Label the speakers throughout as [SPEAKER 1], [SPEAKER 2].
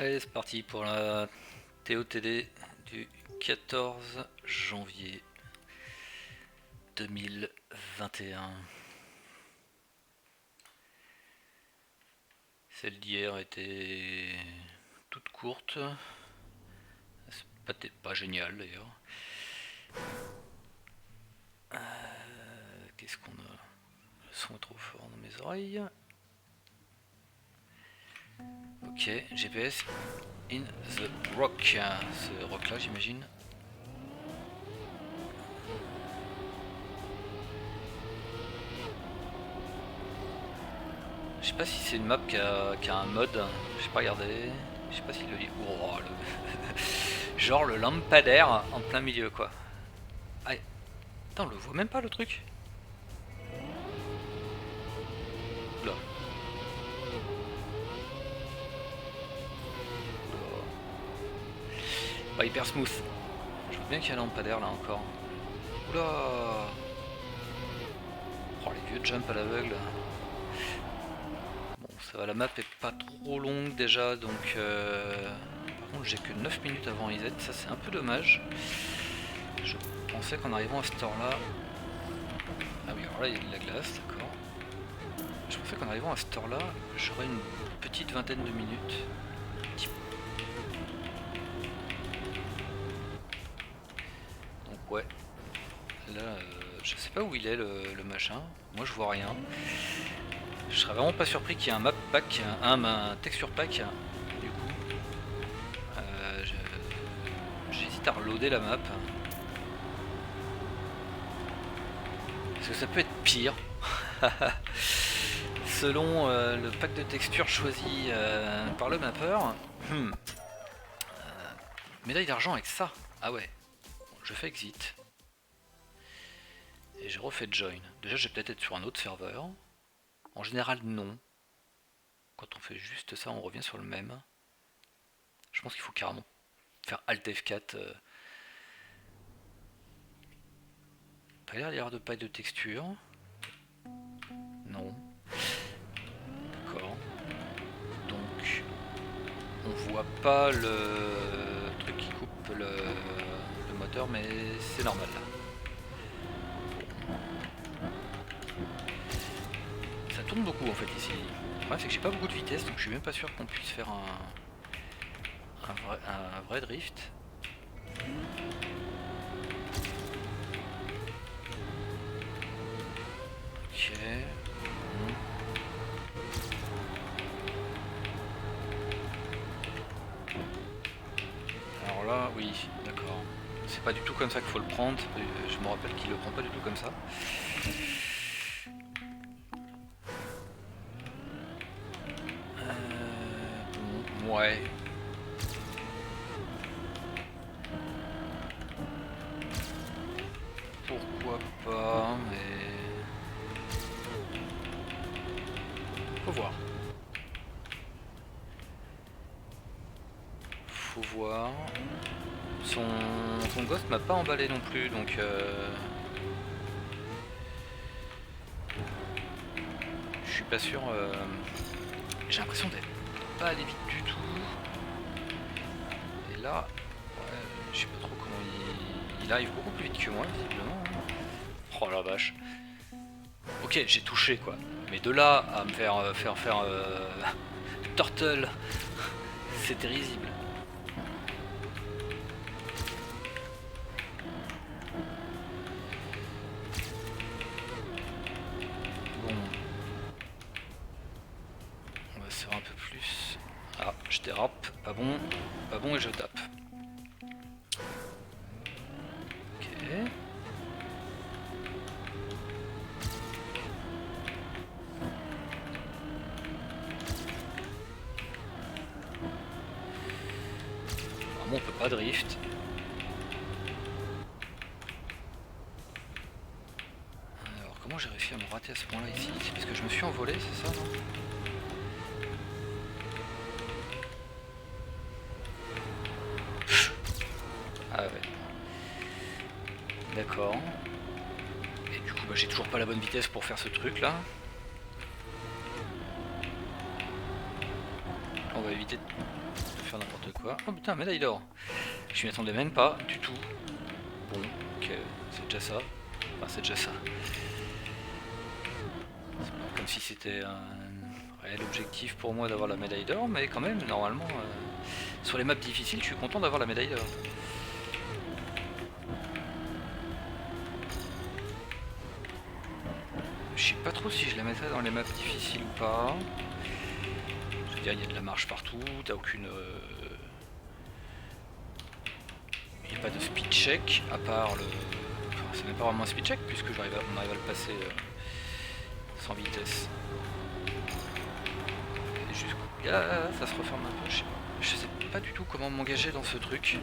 [SPEAKER 1] Allez, c'est parti pour la TOTD du 14 janvier 2021. Celle d'hier était toute courte. C'est pas génial d'ailleurs. Qu'est-ce qu'on a? Le son est trop fort dans mes oreilles. Ok, GPS in the rock. Ce rock là, j'imagine. Je sais pas si c'est une map qui a un mode. J'ai pas regardé. Je sais pas s'il le dit. Oh, genre le lampadaire en plein milieu quoi. Ah, attends, on le voit même pas le truc. Là. Pas hyper smooth. Je vois bien qu'il y a un lampadaire là encore. Oula. Oh les vieux jumps à l'aveugle. Bon ça va, la map est pas trop longue déjà donc par contre j'ai que 9 minutes avant IZ, ça c'est un peu dommage. Je pensais qu'en arrivant à cette heure là. Ah oui alors là il y a de la glace, d'accord. Je pensais qu'en arrivant à cette heure là j'aurais une petite vingtaine de minutes. Donc ouais. Là je sais pas où il est le machin. Moi je vois rien. Je serais vraiment pas surpris qu'il y ait un map pack, un texture pack. Du coup, j'hésite à reloader la map. Parce que ça peut être pire. Selon le pack de texture choisi par le mapper. Médaille d'argent avec ça. Ah ouais. Bon, je fais exit. Et je refais join. Déjà je vais peut-être être sur un autre serveur. En général non. Quand on fait juste ça on revient sur le même. Je pense qu'il faut carrément faire Alt F4. Pas l'air d'y avoir de paille de texture. Non. D'accord. Donc on voit pas le truc qui coupe le moteur mais c'est normal là. Ça tourne beaucoup en fait ici. Le problème c'est que j'ai pas beaucoup de vitesse donc je suis même pas sûr qu'on puisse faire un vrai drift. Ok. Alors là, oui, d'accord. C'est pas du tout comme ça qu'il faut le prendre. Je me rappelle qu'il le prend pas du tout comme ça. Bon, ouais. Pourquoi pas, mais faut voir. Faut voir. Son ghost m'a pas emballé non plus, donc je suis pas sûr. J'ai l'impression d'être pas allé vite du tout. Et là, ouais, je sais pas trop comment il arrive beaucoup plus vite que moi, visiblement. Oh la vache. Ok, j'ai touché quoi. Mais de là à me faire turtle, c'était risible. Bon, on va se faire un peu plus. Ah, je dérape, pas bon et je tape. Ok. Vraiment, on peut pas drift. Alors, comment j'ai réussi à me rater à ce point-là ici? C'est parce que je me suis envolé, c'est ça, non? Ah ouais. D'accord. Et du coup, bah, j'ai toujours pas la bonne vitesse pour faire ce truc là. On va va éviter de faire n'importe quoi. Oh putain, médaille d'or. Je m'y attendais même pas du tout. Bon, ok, c'est déjà ça. Enfin, c'est déjà ça. C'est pas comme si c'était un réel objectif pour moi d'avoir la médaille d'or, mais quand même, normalement, sur les maps difficiles, je suis content d'avoir la médaille d'or. Je sais pas trop si je la mettrais dans les maps difficiles ou pas. Je veux dire, il y a de la marche partout, t'as aucune... il n'y a pas de speed check, à part le... Enfin, c'est même pas vraiment un speed check, puisque on arrive à le passer sans vitesse. Et jusqu'où... Ah, ça se referme un peu, je sais pas du tout comment m'engager dans ce truc.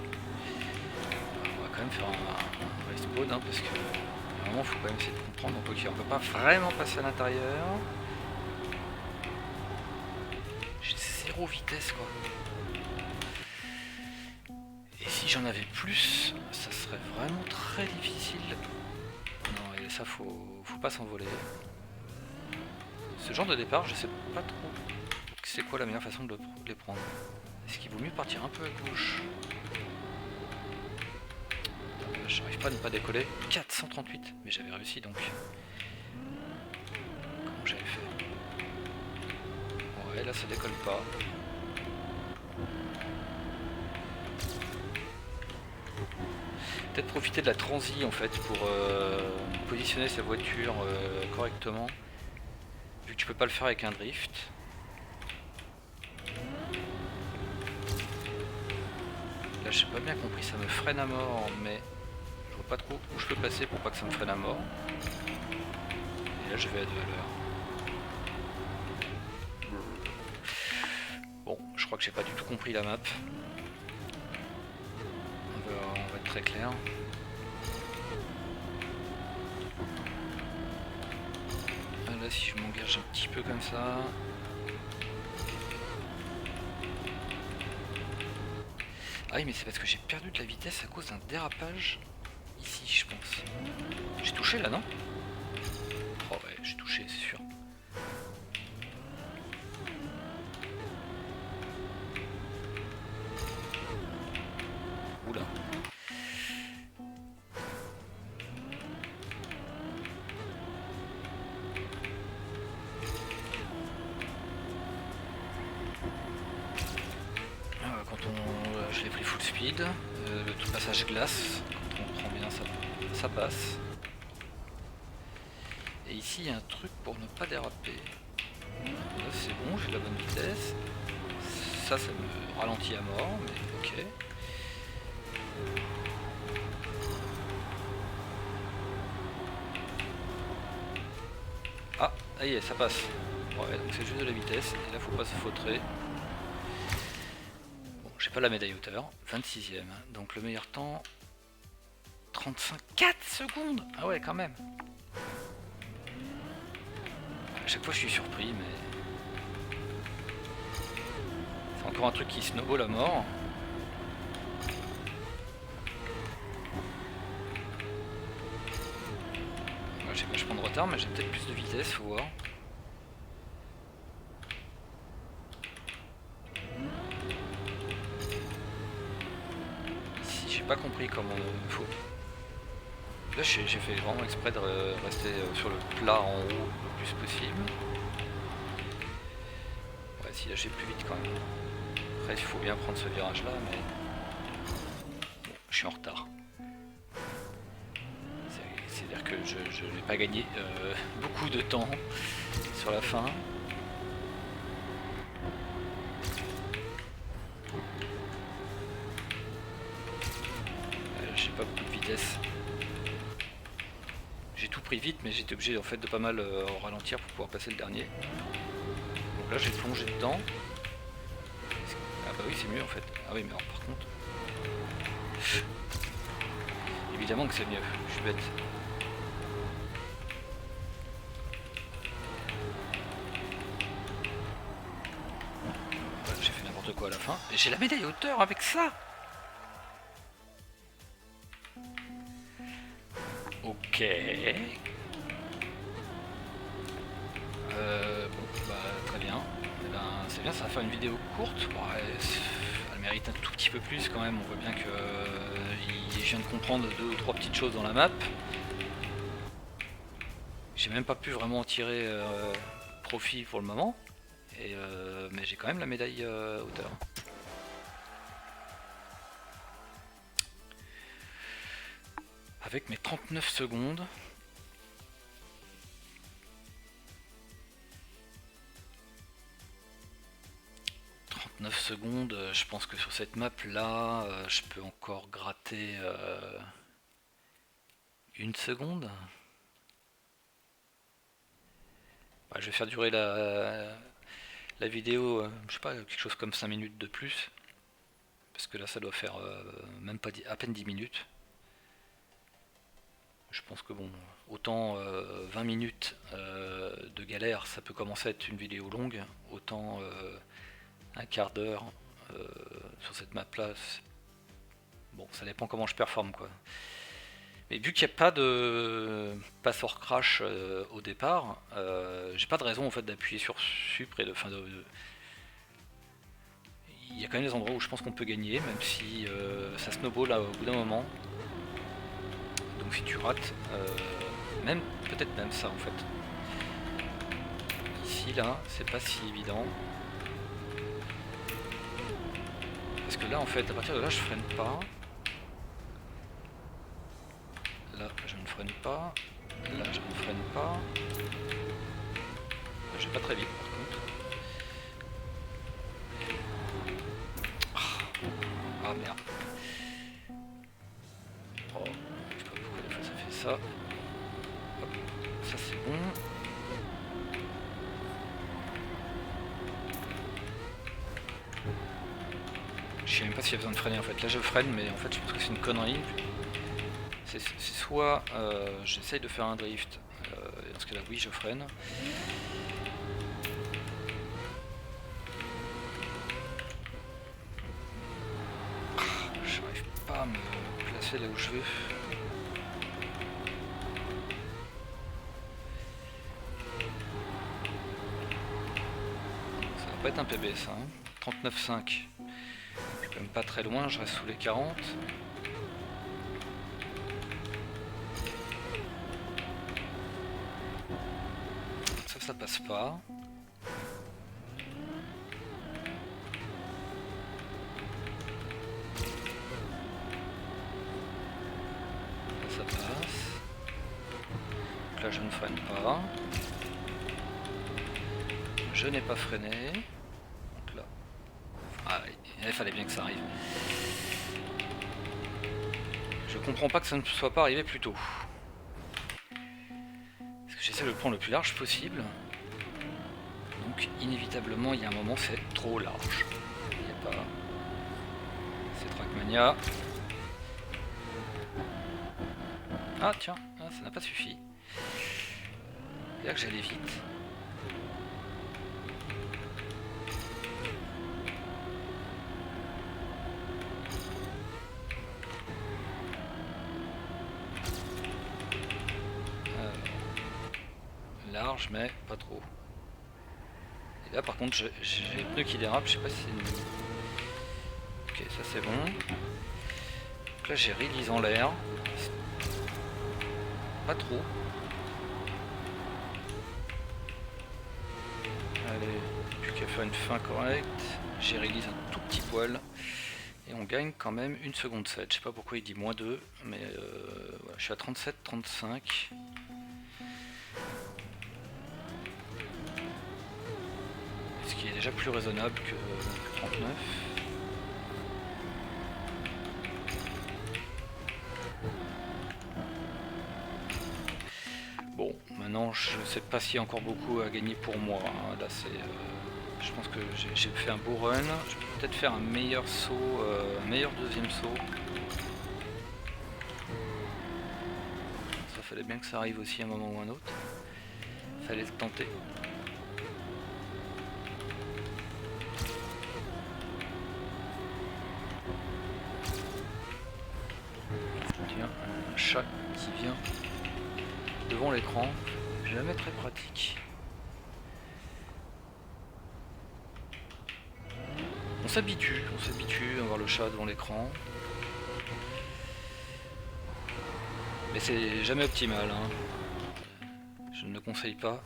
[SPEAKER 1] On va quand même faire un respawn, hein, parce que... il faut quand même essayer de comprendre, donc ok, on peut pas vraiment passer à l'intérieur. J'ai zéro vitesse quoi. Et si j'en avais plus, ça serait vraiment très difficile. Non, et ça faut pas s'envoler. Ce genre de départ, je sais pas trop c'est quoi la meilleure façon de les prendre. Est-ce qu'il vaut mieux partir un peu à gauche? J'arrive pas à ne pas décoller. 438, mais j'avais réussi donc. Comment j'avais fait? Ouais, là ça décolle pas. Peut-être profiter de la transi en fait pour positionner sa voiture correctement. Vu que tu peux pas le faire avec un drift. Là j'ai pas bien compris, ça me freine à mort, mais je vois pas trop où je peux passer pour pas que ça me freine à mort. Et là je vais à 2 à l'heure. Bon, je crois que j'ai pas du tout compris la map. On va être très clair. Là si je m'engage un petit peu comme ça... Ah oui mais c'est parce que j'ai perdu de la vitesse à cause d'un dérapage ici je pense. J'ai touché là non? Oh ouais j'ai touché c'est sûr. Oula. Je l'ai pris full speed, le tout passage glace, quand on prend bien ça passe. Et ici il y a un truc pour ne pas déraper. Là c'est bon, j'ai la bonne vitesse. Ça me ralentit à mort, mais ok. Ah, ça y est, ça passe. Ouais, donc c'est juste de la vitesse, et là faut pas se fautrer. J'ai pas la médaille hauteur, 26ème, donc le meilleur temps 35, 4 secondes. Ah ouais quand même. À chaque fois je suis surpris mais... C'est encore un truc qui snowball à mort. Moi j'ai vachement de retard mais j'ai peut-être plus de vitesse, faut voir. Pas compris comment il faut. Là j'ai fait vraiment exprès de rester sur le plat en haut le plus possible. Ouais si là j'ai plus vite quand même. Après il faut bien prendre ce virage là mais... Bon, je suis en retard. C'est-à-dire que je n'ai pas gagné beaucoup de temps sur la fin. J'ai pas beaucoup de vitesse. J'ai tout pris vite mais j'étais obligé en fait de pas mal ralentir pour pouvoir passer le dernier. Donc là j'ai plongé dedans. Ah bah oui c'est mieux en fait. Ah oui mais alors par contre... Évidemment que c'est mieux, je suis bête. Voilà, j'ai fait n'importe quoi à la fin. Et j'ai la médaille hauteur avec ça. Ok. Bon, bah très bien. Eh ben, c'est bien, ça va faire une vidéo courte. Bon, elle mérite un tout petit peu plus quand même. On voit bien que je viens de comprendre 2 ou 3 petites choses dans la map. J'ai même pas pu vraiment en tirer profit pour le moment. Mais j'ai quand même la médaille hauteur. Avec mes 39 secondes. 39 secondes, je pense que sur cette map là, je peux encore gratter 1 seconde. Ouais, je vais faire durer la vidéo, je sais pas, quelque chose comme 5 minutes de plus. Parce que là ça doit faire même pas à peine 10 minutes. Je pense que bon, autant 20 minutes de galère, ça peut commencer à être une vidéo longue, autant un quart d'heure sur cette map là, bon, ça dépend comment je performe quoi. Mais vu qu'il n'y a pas de password crash au départ, j'ai pas de raison en fait d'appuyer sur sup et il y a quand même des endroits où je pense qu'on peut gagner, même si ça snowball là, au bout d'un moment. Donc si tu rates, même peut-être même ça en fait. Ici là, c'est pas si évident. Parce que là en fait, à partir de là, je freine pas. Là, je ne freine pas. Là, je ne freine pas. Je vais pas très vite par contre. Ah merde. Oh, je sais pas pourquoi des fois ça fait ça. Hop, ça c'est bon. Je sais même pas s'il y a besoin de freiner en fait. Là je freine, mais en fait je pense que c'est une connerie. C'est soit j'essaye de faire un drift, et dans ce cas là oui je freine. J'arrive pas à me placer là où je veux. Ça va pas être un PB ça, hein. 39,5. Je suis quand même pas très loin, je reste sous les 40. Ça passe pas. Ça passe. Donc là je ne freine pas. Je n'ai pas freiné. Donc là. Ah, il fallait bien que ça arrive. Je comprends pas que ça ne soit pas arrivé plus tôt. Parce que j'essaie de le prendre le plus large possible. Donc inévitablement il y a un moment c'est trop large. Il n'y a pas. C'est Trackmania. Ah tiens, ça n'a pas suffi. Là que j'allais vite. Large mais pas trop. Et là par contre j'ai les pneus qui dérapent, je sais pas si c'est une... Ok, ça c'est bon. Donc là j'ai release en l'air. Pas trop. Allez, plus qu'à faire une fin correcte. J'ai release un tout petit poil. Et on gagne quand même 1 seconde 7. Je sais pas pourquoi il dit moins 2, mais voilà, je suis à 37-35. Ce qui est déjà plus raisonnable que 39. Bon, maintenant je sais pas s'il y a encore beaucoup à gagner pour moi. Hein. Là c'est... je pense que j'ai fait un beau run. Je peux peut-être faire un meilleur saut, un meilleur deuxième saut. Ça fallait bien que ça arrive aussi à un moment ou un autre. Fallait le tenter. Tiens, un chat qui vient devant l'écran, jamais très pratique. On s'habitue à voir le chat devant l'écran. Mais c'est jamais optimal, hein. Je ne le conseille pas.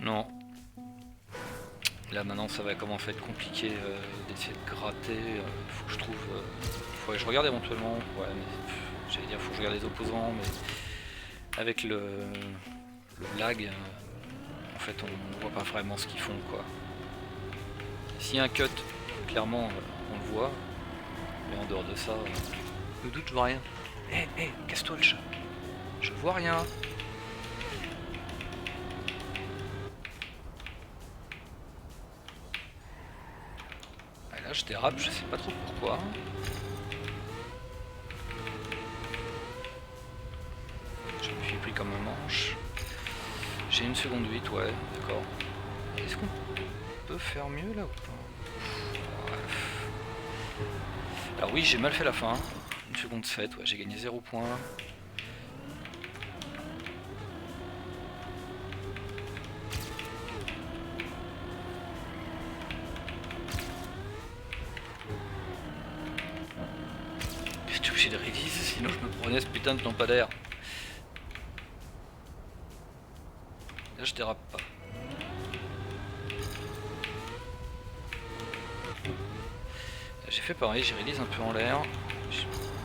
[SPEAKER 1] Non. Là maintenant ça va commencer à être compliqué d'essayer de gratter. Faut que je trouve. Faudrait que je regarde éventuellement. Ouais, mais j'allais dire faut que je regarde les opposants, mais avec le lag, en fait on voit pas vraiment ce qu'ils font quoi. S'il y a un cut, clairement on le voit. Mais en dehors de ça, je me doute, je vois rien. Hé, casse-toi le chat. Je vois rien. Là je dérape, je sais pas trop pourquoi. Je me suis pris comme un manche. J'ai une seconde 8, ouais, d'accord. Est-ce qu'on peut faire mieux là ou pas? Bref. Alors oui, j'ai mal fait la fin. Une seconde 7, ouais, j'ai gagné 0 points. J'étais obligé de release, sinon je me prenais ce putain de lampadaire. Là je dérape pas. J'ai fait pareil, j'ai release un peu en l'air.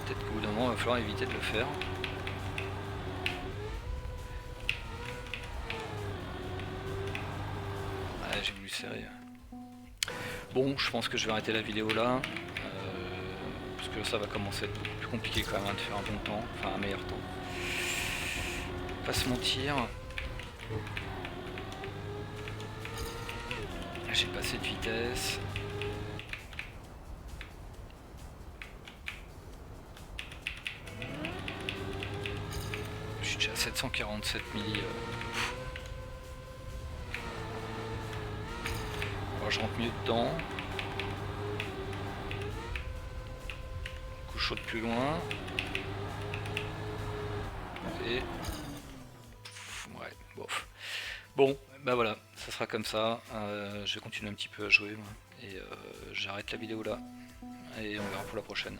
[SPEAKER 1] Peut-être qu'au bout d'un moment il va falloir éviter de le faire. Ouais, j'ai voulu serrer. Bon, je pense que je vais arrêter la vidéo là. Parce que ça va commencer à être beaucoup plus compliqué quand même de faire un bon temps, enfin un meilleur temps. Pas se mentir. J'ai passé de vitesse. Je suis déjà à 747 milli. Alors je rentre mieux dedans. Coup chaud de plus loin. Et... ouais, bof. Bon, bah voilà, ça sera comme ça. Je vais continuer un petit peu à jouer. Moi, et j'arrête la vidéo là. Et on verra pour la prochaine.